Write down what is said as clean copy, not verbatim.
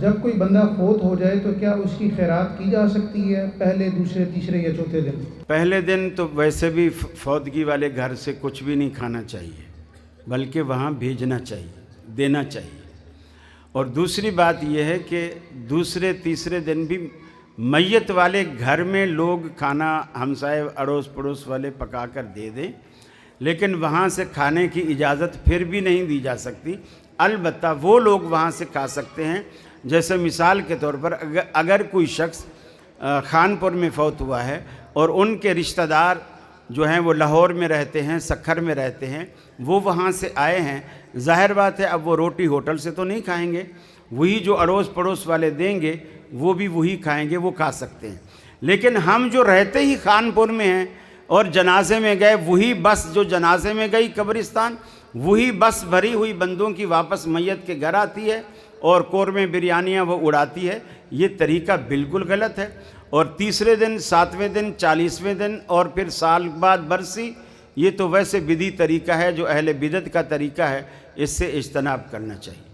جب کوئی بندہ فوت ہو جائے تو کیا اس کی خیرات کی جا سکتی ہے پہلے، دوسرے، تیسرے یا چوتھے دن؟ پہلے دن تو ویسے بھی فوتگی والے گھر سے کچھ بھی نہیں کھانا چاہیے، بلکہ وہاں بھیجنا چاہیے، دینا چاہیے۔ اور دوسری بات یہ ہے کہ دوسرے تیسرے دن بھی میت والے گھر میں لوگ کھانا ہمسائے اڑوس پڑوس والے پکا کر دے دیں، لیکن وہاں سے کھانے کی اجازت پھر بھی نہیں دی جا سکتی۔ البتہ وہ لوگ وہاں سے کھا سکتے ہیں، جیسے مثال کے طور پر اگر کوئی شخص خانپور میں فوت ہوا ہے اور ان کے رشتہ دار جو ہیں وہ لاہور میں رہتے ہیں، سکھر میں رہتے ہیں، وہ وہاں سے آئے ہیں، ظاہر بات ہے اب وہ روٹی ہوٹل سے تو نہیں کھائیں گے، وہی جو اڑوس پڑوس والے دیں گے وہ بھی وہی کھائیں گے، وہ کھا سکتے ہیں۔ لیکن ہم جو رہتے ہی خانپور میں ہیں اور جنازے میں گئے، وہی بس جو جنازے میں گئی قبرستان، وہی بس بھری ہوئی بندوں کی واپس میت کے گھر آتی ہے اور قورمے بریانیاں وہ اڑاتی ہے، یہ طریقہ بالکل غلط ہے۔ اور تیسرے دن، 7ویں دن، 40ویں دن اور پھر سال بعد برسی، یہ تو ویسے بدعی طریقہ ہے جو اہل بدعت کا طریقہ ہے، اس سے اجتناب کرنا چاہیے۔